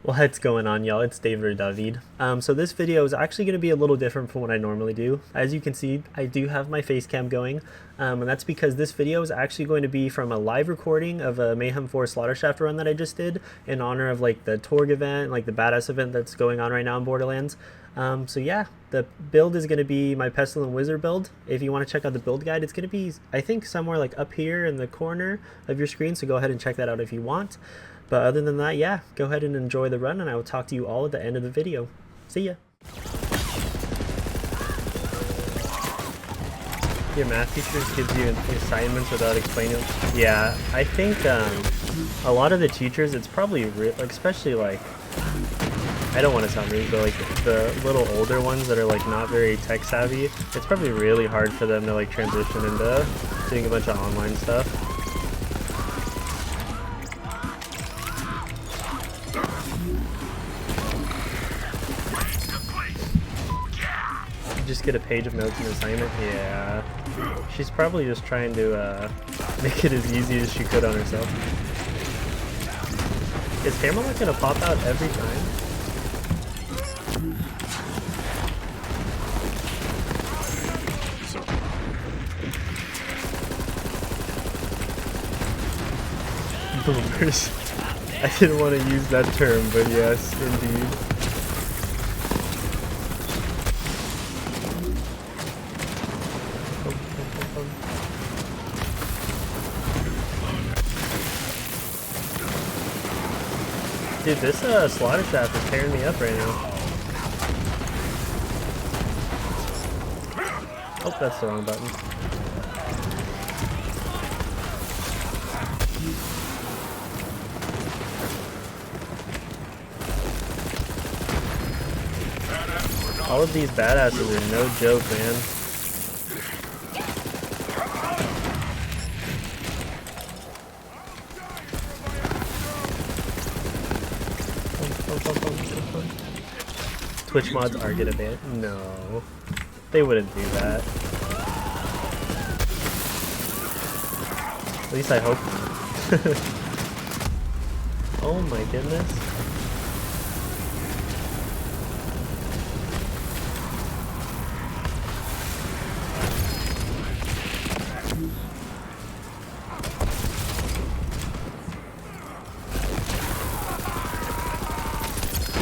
What's going on, y'all? It's David or Dawhveed. So this video is actually going to be a little different from what I normally do. As you can see, I do have my face cam going, and that's because this video is actually going to be from a live recording of a Mayhem 4 Slaughter Shaft run that I just did in honor of like the Torg event, like the badass event that's going on right now in Borderlands. So yeah, the build is going to be my Pestilent Wizard build. If you want to check out the build guide, it's going to be, I think, somewhere like up here in the corner of your screen, so go ahead and check that out if you want. But other than that, yeah, go ahead and enjoy the run, and I will talk to you all at the end of the video. See ya! Your math teachers gives you assignments without explaining them. Yeah, I think a lot of the teachers, it's probably, like, especially like, I don't want to sound rude, but like the little older ones that are like not very tech savvy, it's probably really hard for them to like transition into doing a bunch of online stuff. Just get a page of notes and assignment. Yeah, she's probably just trying to make it as easy as she could on herself. Is camera lock gonna pop out every time? Boomers. I didn't want to use that term, but yes, indeed. Dude, this slaughter shaft is tearing me up right now. Oh, that's the wrong button. All of these badasses are no joke, man. Twitch mods are gonna ban? No, they wouldn't do that. At least I hope. Oh my goodness.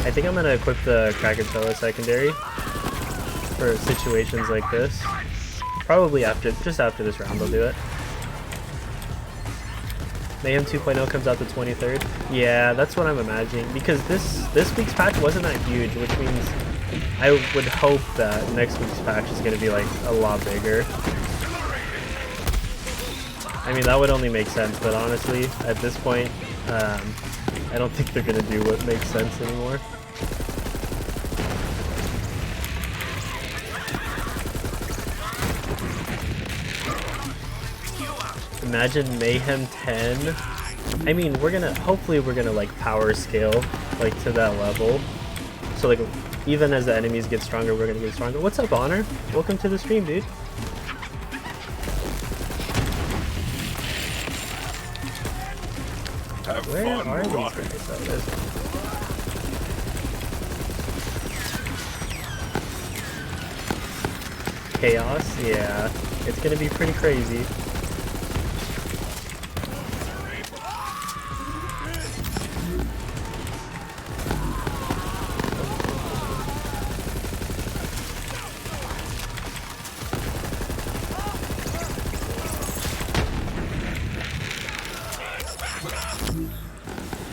I think I'm gonna equip the Krakatoa secondary for situations like this. Probably just after this round I'll do it. Mayhem 2.0 comes out the 23rd. Yeah, that's what I'm imagining, because this week's patch wasn't that huge, which means I would hope that next week's patch is gonna be like a lot bigger. I mean, that would only make sense, but honestly, at this point, I don't think they're gonna do what makes sense anymore. Imagine Mayhem 10. I mean, hopefully we're gonna like power scale like to that level. So like even as the enemies get stronger, we're gonna get stronger. What's up, Honor? Welcome to the stream, dude. Where are these guys? Oh, there's one. Chaos? Yeah. It's gonna be pretty crazy.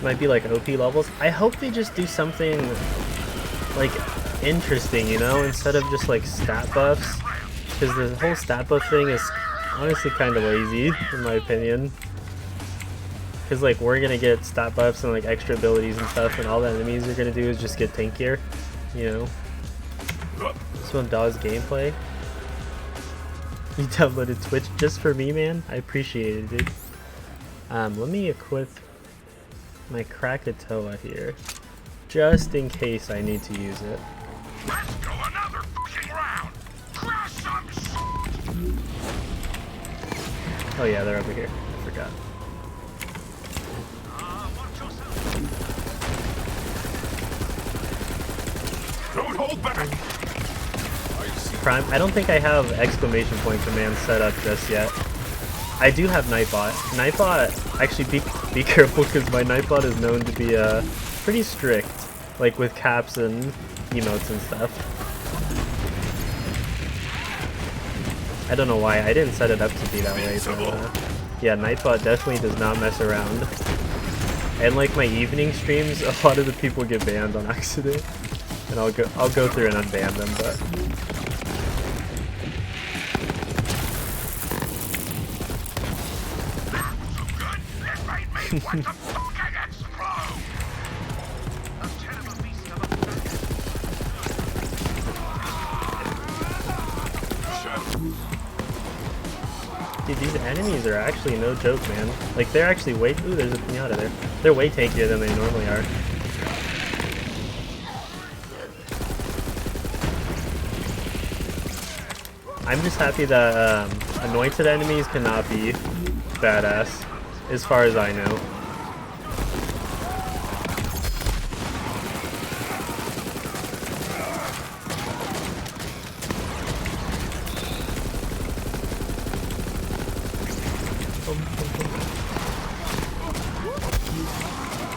Might be like OP levels. I hope they just do something like interesting, you know, instead of just like stat buffs, because the whole stat buff thing is honestly kind of lazy in my opinion, because like we're gonna get stat buffs and like extra abilities and stuff, and all the enemies are gonna do is just get tankier, you know. This one does gameplay. You downloaded Twitch just for me, man. I appreciate it, dude. Let me equip my Krakatoa here, just in case I need to use it. Let's go another fucking round. Crash some. Oh yeah, they're over here. I forgot. Prime. I don't think I have exclamation point command set up just yet. I do have Nightbot. Nightbot, actually be careful because my Nightbot is known to be pretty strict, like with caps and emotes and stuff. I don't know why, I didn't set it up to be that way, but yeah, Nightbot definitely does not mess around. And like my evening streams, a lot of the people get banned on accident. And I'll go through and unban them, but dude, these enemies are actually no joke, man. Like, they're actually way... Ooh, there's a pinata there. They're way tankier than they normally are. I'm just happy that anointed enemies cannot be badass, as far as I know.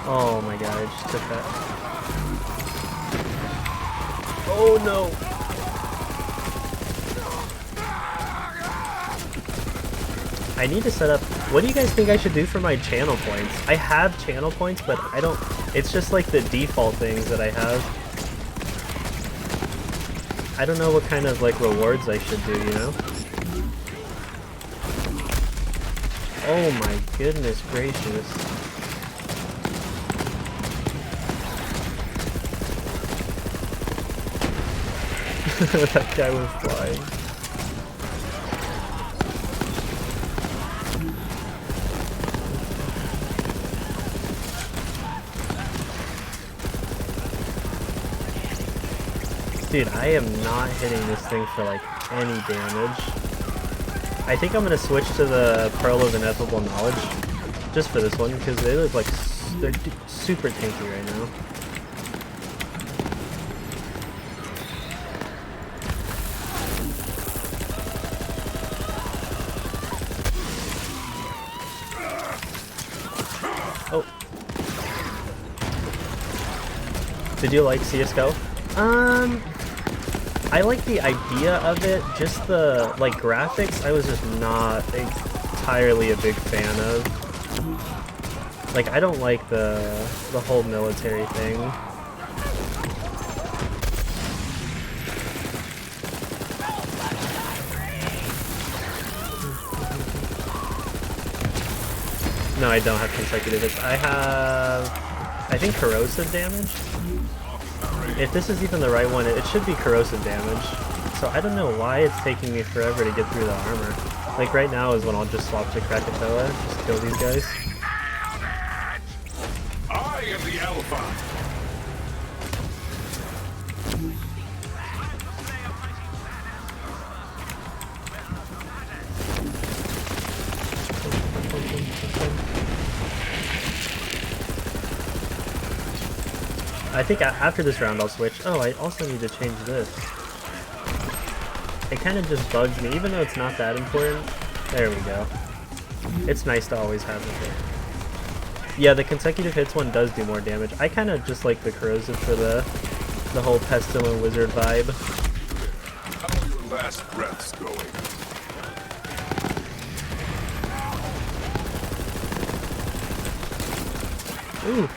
Oh my god, I just took that. Oh no! I need to set up... What do you guys think I should do for my channel points? I have channel points, but I don't... It's just like the default things that I have. I don't know what kind of like rewards I should do, you know? Oh my goodness gracious. That guy was flying. Dude, I am not hitting this thing for like any damage. I think I'm gonna switch to the Pearl of Ineffable Knowledge just for this one because they look like they're super tanky right now. Oh. Did you like CSGO? I like the idea of it, just the, like, graphics, I was just not entirely a big fan of. Like, I don't like the whole military thing. No, I don't have consecutive hits. I have, I think, corrosive damage. If this is even the right one, it should be corrosive damage. So I don't know why it's taking me forever to get through the armor. Like right now is when I'll just swap to Krakatoa, just kill these guys. I am the alpha. I think after this round I'll switch. Oh, I also need to change this. It kind of just bugs me, even though it's not that important. There we go. It's nice to always have it there. Yeah, the consecutive hits one does do more damage. I kind of just like the corrosive for the whole Pestilent wizard vibe. How are your last breaths going? Ooh.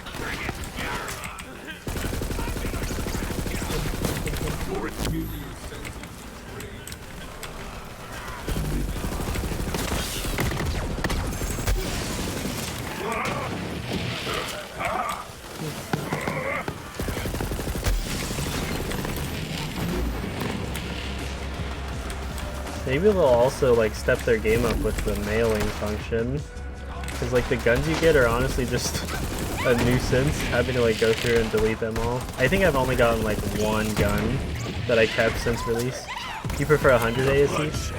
Maybe they'll also like step their game up with the mailing function, because like the guns you get are honestly just a nuisance, having to like go through and delete them all. I think I've only gotten like one gun that I kept since release. You prefer 100 ASC?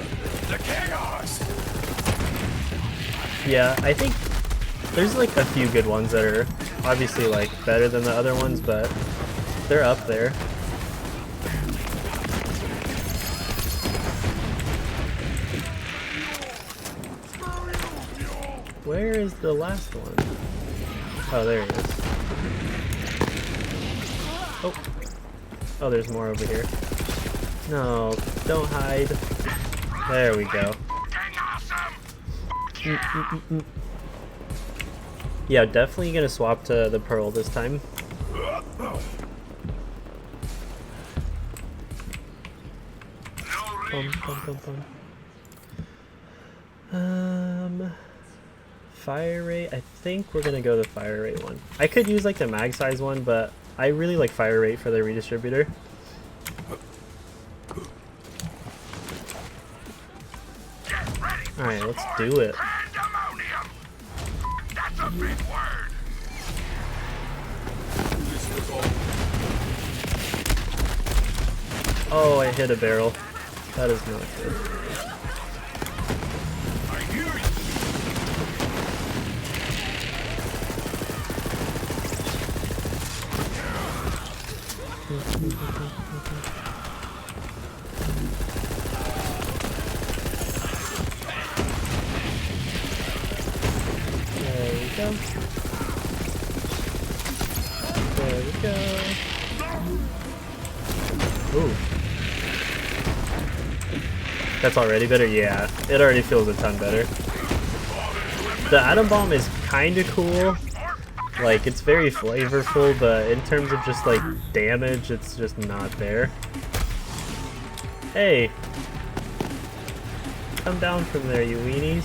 Yeah, I think there's like a few good ones that are obviously like better than the other ones, but they're up there. Where is the last one? Oh, there he is. Oh. Oh, there's more over here. No, don't hide. There we go. Yeah, definitely gonna swap to the pearl this time. Fire rate, I think we're gonna go the fire rate one. I could use like the mag size one, but I really like fire rate for the redistributor. Alright, let's do it. That's a big word. Oh, I hit a barrel. That is not good. I hear you. There we go. There we go. Ooh. That's already better? Yeah, it already feels a ton better. The atom bomb is kinda cool. Like, it's very flavorful, but in terms of just like damage, it's just not there. Hey! Come down from there, you weenies.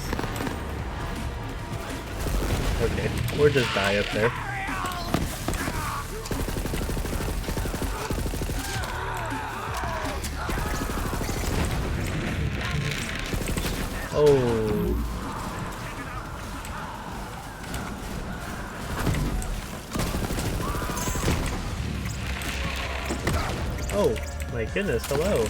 Okay, we'll just die up there. Oh. Oh, my goodness, hello.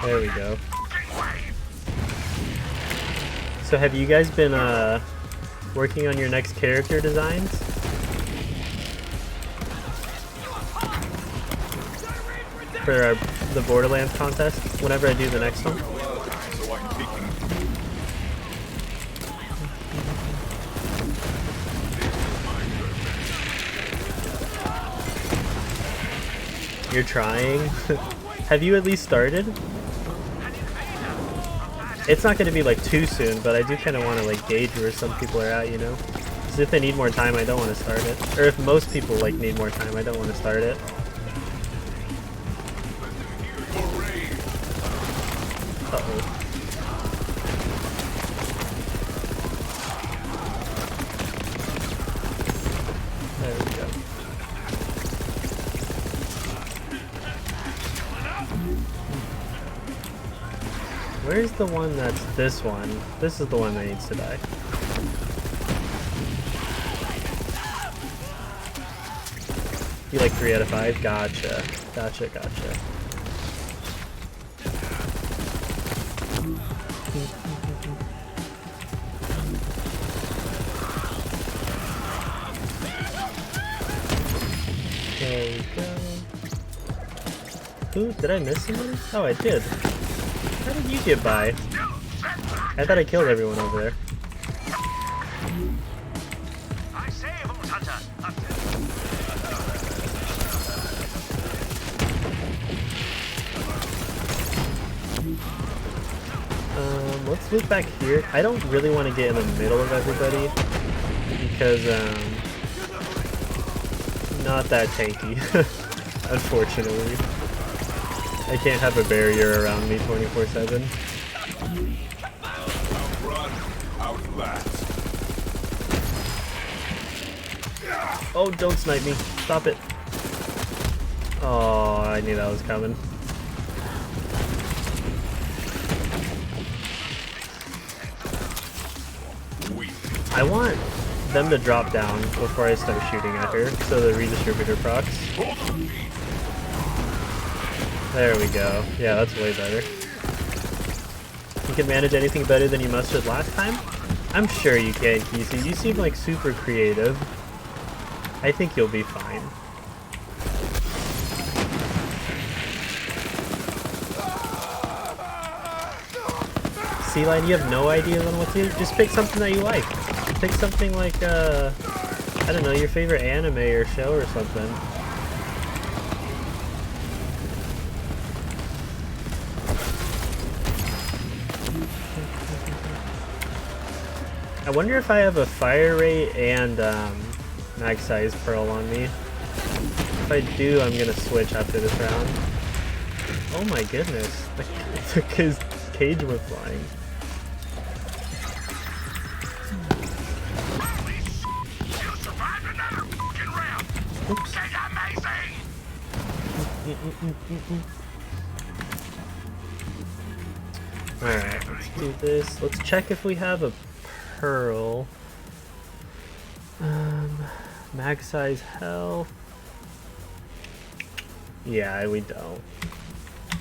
There we go. So have you guys been working on your next character designs? For the Borderlands contest, whenever I do the next one? You're trying? Have you at least started? It's not going to be like too soon, but I do kind of want to like gauge where some people are at, you know? Because if they need more time, I don't want to start it. Or if most people like need more time, I don't want to start it. Uh-oh. There we go. Where's the one that's this one? This is the one that needs to die. You like 3 out of 5? Gotcha. Gotcha, gotcha. There we go. Who? Did I miss somebody? Oh, I did. How did you get by? I thought I killed everyone over there. Let's look back here. I don't really want to get in the middle of everybody because not that tanky, unfortunately. I can't have a barrier around me 24/7. Outrun, outlast. Oh, don't snipe me. Stop it. Oh, I knew that was coming. I want them to drop down before I start shooting at her, so the redistributor procs. There we go. Yeah, that's way better. You can manage anything better than you mustered last time? I'm sure you can, Kesey. You seem like super creative. I think you'll be fine. Sea-Lion, you have no idea on what to do? Just pick something that you like. Pick something like, I don't know, your favorite anime or show or something. I wonder if I have a fire rate and mag size pearl on me. If I do, I'm gonna switch after this round. Oh my goodness, his cage went flying. Oops. Alright, let's do this. Let's check if we have a pearl. Mag size health. Yeah, we don't.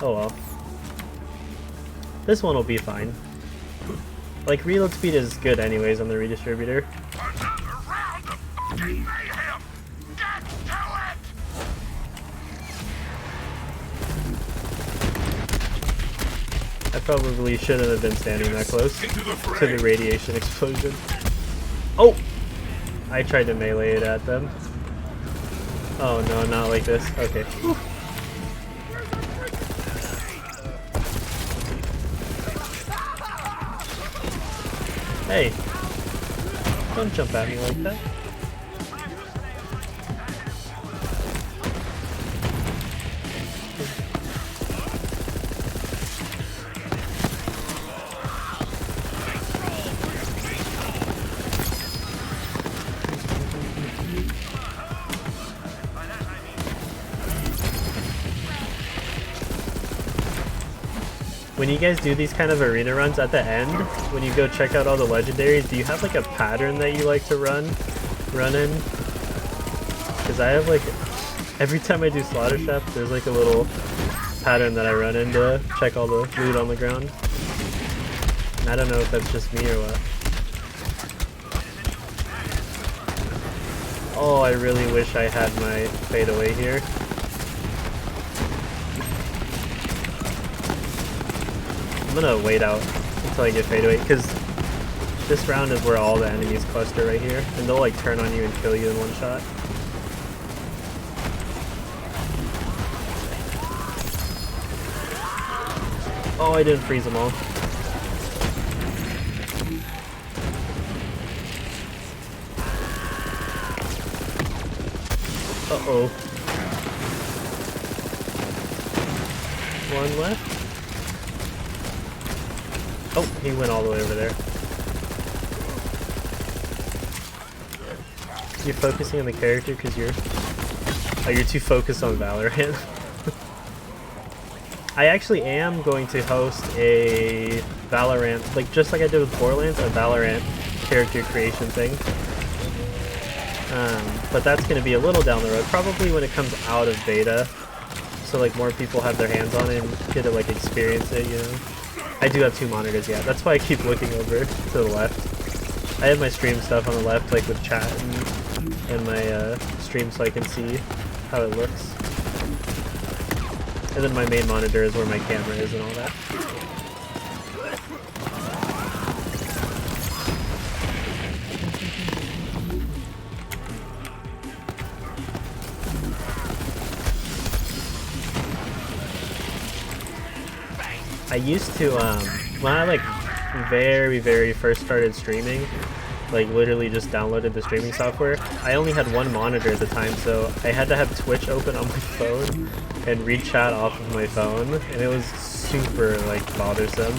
Oh well. This one will be fine. Like, reload speed is good anyways on the redistributor. I probably shouldn't have been standing that close to the radiation explosion. Oh! I tried to melee it at them. Oh no, not like this. Okay. Whew. Hey! Don't jump at me like that. When you guys do these kind of arena runs at the end, when you go check out all the legendaries, do you have like a pattern that you like to run in? Because I have like, every time I do Slaughter Chef, there's like a little pattern that I run in to check all the loot on the ground. And I don't know if that's just me or what. Oh, I really wish I had my fadeaway here. I'm gonna wait out until I get fadeaway, because this round is where all the enemies cluster right here, and they'll like turn on you and kill you in one shot. Oh, I didn't freeze them all. Uh-oh. One left. Oh, he went all the way over there. You're focusing on the character because you're too focused on Valorant. I actually am going to host a Valorant, like just like I did with Borderlands, a Valorant character creation thing. But that's going to be a little down the road, probably when it comes out of beta, so like more people have their hands on it and get to like experience it, you know. I do have two monitors, yeah. That's why I keep looking over to the left. I have my stream stuff on the left, like with chat and my stream, so I can see how it looks. And then my main monitor is where my camera is and all that. I used to, when I like very first started streaming, like literally just downloaded the streaming software, I only had one monitor at the time, so I had to have Twitch open on my phone and read chat off of my phone, and it was super like bothersome.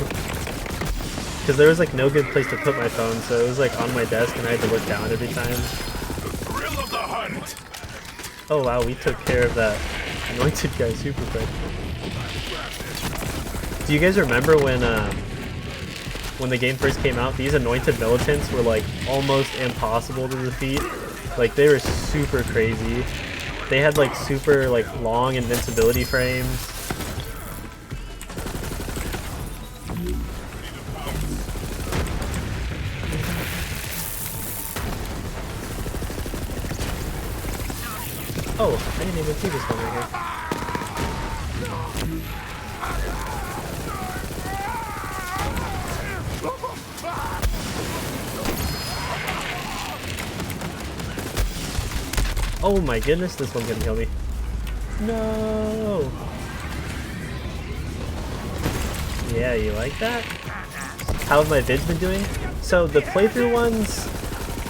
Because there was like no good place to put my phone, so it was like on my desk and I had to look down every time. Oh wow, we took care of that anointed guy super quick. Do you guys remember when the game first came out, these anointed militants were like almost impossible to defeat? Like they were super crazy. They had like super like long invincibility frames. Oh, I didn't even see this one right here. Oh my goodness, this one's gonna kill me. No! Yeah, you like that? How have my vids been doing? So the playthrough ones,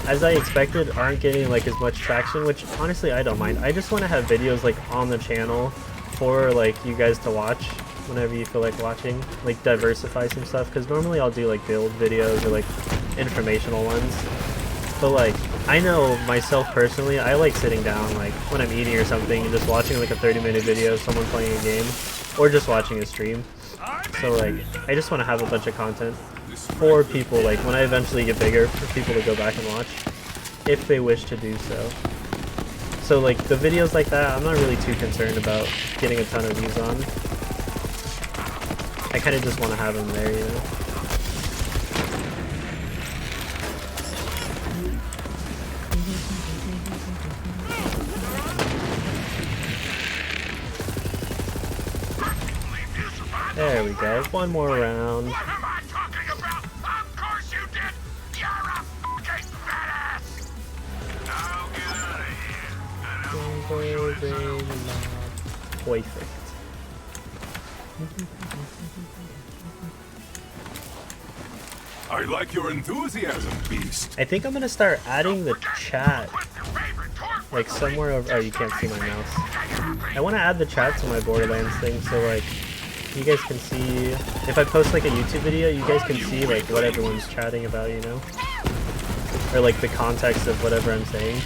as I expected, aren't getting like as much traction, which honestly I don't mind. I just want to have videos like on the channel for like you guys to watch whenever you feel like watching, like diversify some stuff, because normally I'll do like build videos or like informational ones. But like, I know myself personally, I like sitting down like when I'm eating or something and just watching like a 30-minute video of someone playing a game, or just watching a stream. So like, I just want to have a bunch of content for people, like when I eventually get bigger, for people to go back and watch, if they wish to do so. So like, the videos like that, I'm not really too concerned about getting a ton of views on. I kind of just want to have them there, you know? There we go. One more round. What am I talking about? Of course you did! You're a fucking badass! Now get out of here. Perfect. I like your enthusiasm, beast. I think I'm gonna start adding the chat like somewhere over. Oh, you can't see my mouse. I want to add the chat to my Borderlands thing, so like you guys can see if I post like a YouTube video, you guys can see like what everyone's chatting about, you know, or like the context of whatever I'm saying.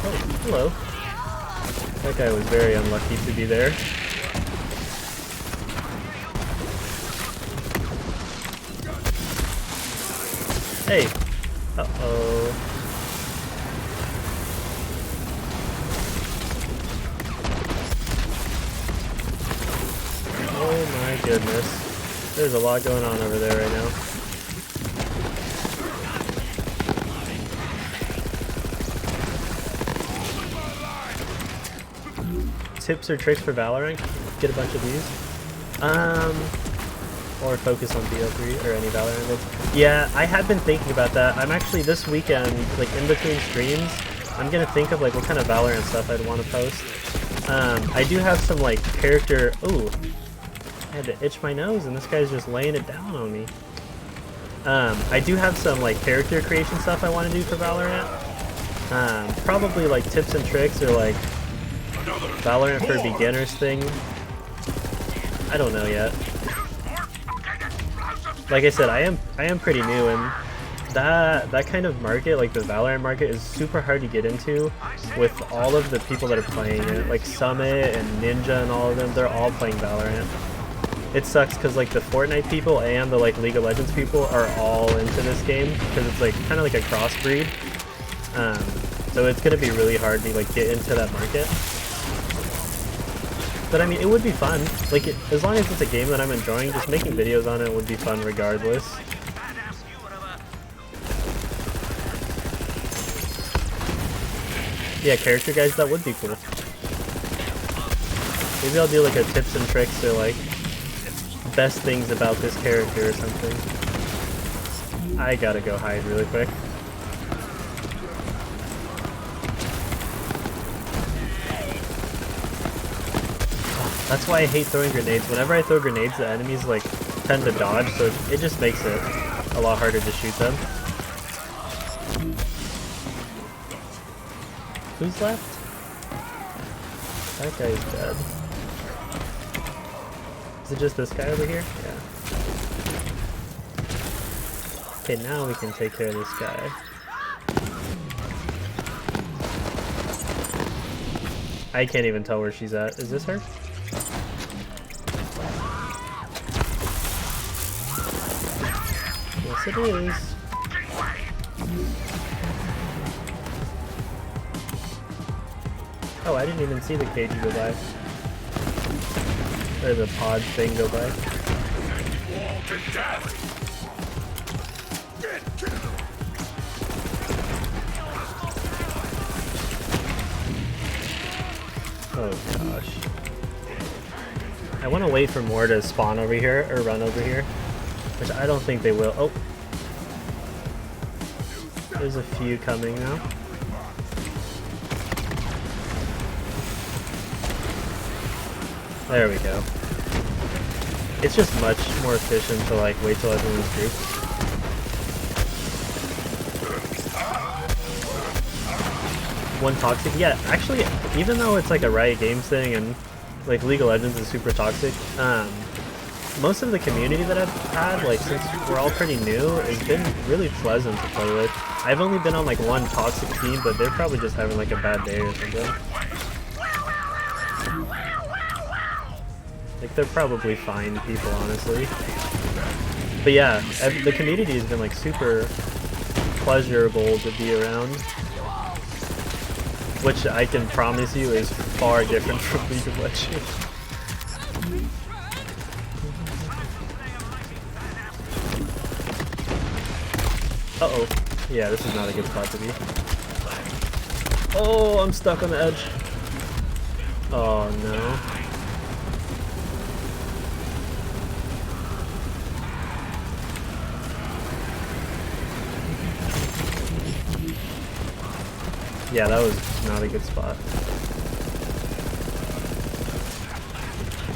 Oh, hello. That guy was very unlucky to be there. Hey! Uh-oh. Oh my goodness. There's a lot going on over there right now. Tips or tricks for Valorant? Get a bunch of these. Or focus on BO3 or any Valorant vids. Yeah, I have been thinking about that. I'm actually this weekend, like in between streams, I'm gonna think of like what kind of Valorant stuff I'd want to post. I do have some like character. Ooh, I had to itch my nose, and this guy's just laying it down on me. I do have some like character creation stuff I want to do for Valorant. Probably like tips and tricks or like Valorant for beginners thing. I don't know yet. Like I said, I am pretty new, and that kind of market, like the Valorant market, is super hard to get into with all of the people that are playing it. Like Summit and Ninja and all of them, they're all playing Valorant. It sucks because like the Fortnite people and the like League of Legends people are all into this game because it's like kind of like a crossbreed. So it's gonna be really hard to like get into that market. But I mean, it would be fun. Like, as long as it's a game that I'm enjoying, just making videos on it would be fun regardless. Yeah, character guides, that would be cool. Maybe I'll do like a tips and tricks or like best things about this character or something. I gotta go hide really quick. That's why I hate throwing grenades. Whenever I throw grenades, the enemies like tend to dodge, so it just makes it a lot harder to shoot them. Who's left? That guy's dead. Is it just this guy over here? Yeah. Okay, now we can take care of this guy. I can't even tell where she's at. Is this her? Yes, it is. Oh, I didn't even see the cage go by. Or the pod thing go by. Oh gosh. I want to wait for more to spawn over here or run over here, which I don't think they will. Oh, there's a few coming now. There we go. It's just much more efficient to like wait till everyone's grouped. One toxic, yeah. Actually, even though it's like a Riot Games thing and like League of Legends is super toxic, most of the community that I've had, like since we're all pretty new, has been really pleasant to play with. I've only been on like one toxic team, but they're probably just having like a bad day or something. Like they're probably fine people, honestly. But yeah, the community has been like super pleasurable to be around, which I can promise you is far different from League of Legends. Uh-oh. Yeah, this is not a good spot to be. Oh, I'm stuck on the edge. Oh no. Yeah, that was not a good spot.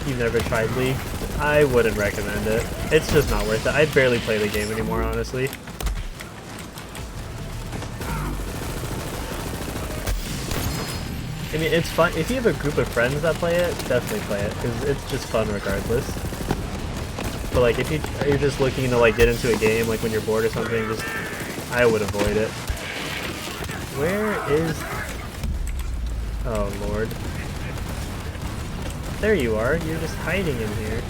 You've never tried League? I wouldn't recommend it. It's just not worth it. I barely play the game anymore, honestly. I mean, it's fun. If you have a group of friends that play it, definitely play it, because it's just fun regardless. But like, if you're just looking to like get into a game, like when you're bored or something, just I would avoid it. Where is... Oh lord. There you are, you're just hiding in here.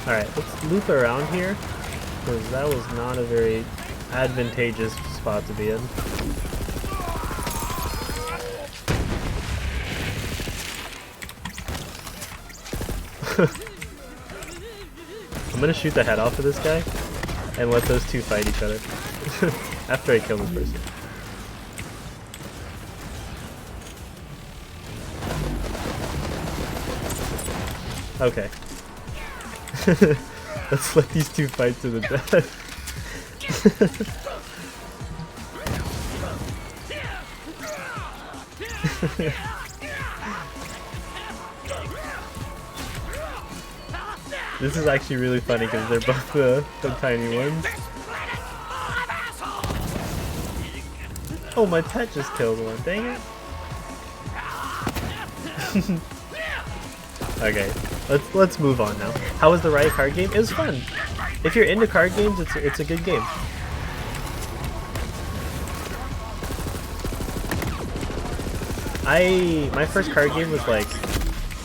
Alright, let's loop around here, because that was not a very advantageous spot to be in. I'm gonna shoot the head off of this guy and let those two fight each other after I kill this person. Okay. Let's let these two fight to the death. This is actually really funny because they're both the tiny ones. Oh, my pet just killed one. Dang it. Okay, let's move on now. How was the Riot card game? It was fun. If you're into card games, it's a good game. My first card game was like,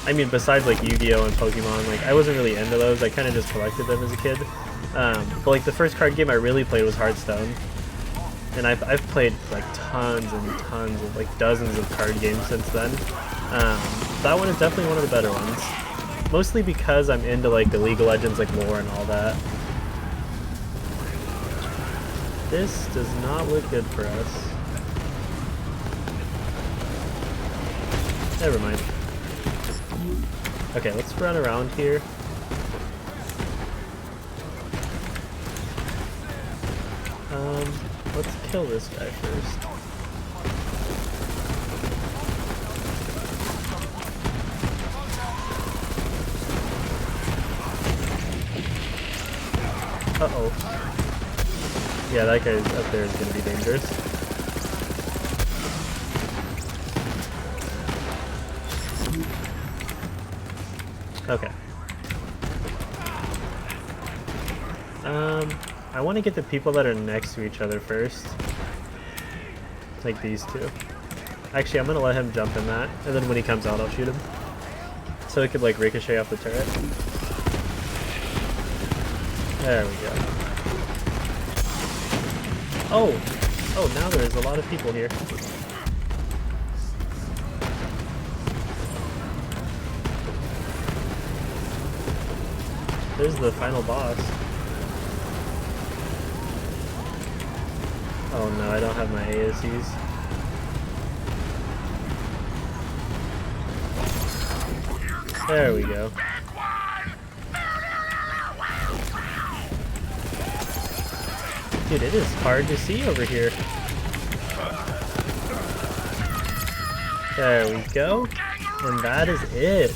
I mean, besides like Yu-Gi-Oh and Pokemon, like I wasn't really into those. I kind of just collected them as a kid. But like the first card game I really played was Hearthstone, and I've played like tons and tons of like dozens of card games since then. That one is definitely one of the better ones, mostly because I'm into like the League of Legends like lore and all that. This does not look good for us. Never mind. Okay, let's run around here. Let's kill this guy first. Uh-oh. Yeah, that guy's up there is gonna be dangerous. Okay. I want to get the people that are next to each other first. Like these two. Actually, I'm gonna let him jump in that, and then when he comes out, I'll shoot him. So it could like ricochet off the turret. There we go. Oh! Oh, now there's a lot of people here. There's the final boss. Oh no, I don't have my ASCs. There we go. Dude, it is hard to see over here. There we go. And that is it.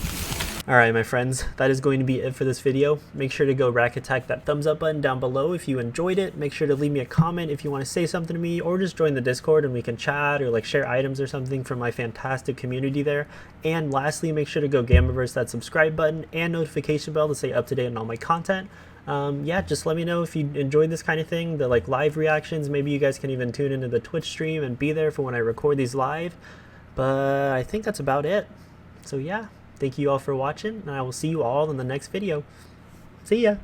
Alright my friends, that is going to be it for this video. Make sure to go rack attack that thumbs up button down below if you enjoyed it. Make sure to leave me a comment if you want to say something to me, or just join the Discord and we can chat or like share items or something from my fantastic community there. And lastly, make sure to go Gamiverse that subscribe button and notification bell to stay up to date on all my content. Yeah, just let me know if you enjoyed this kind of thing, the like live reactions. Maybe you guys can even tune into the Twitch stream and be there for when I record these live. But I think that's about it. So yeah, thank you all for watching, and I will see you all in the next video. See ya!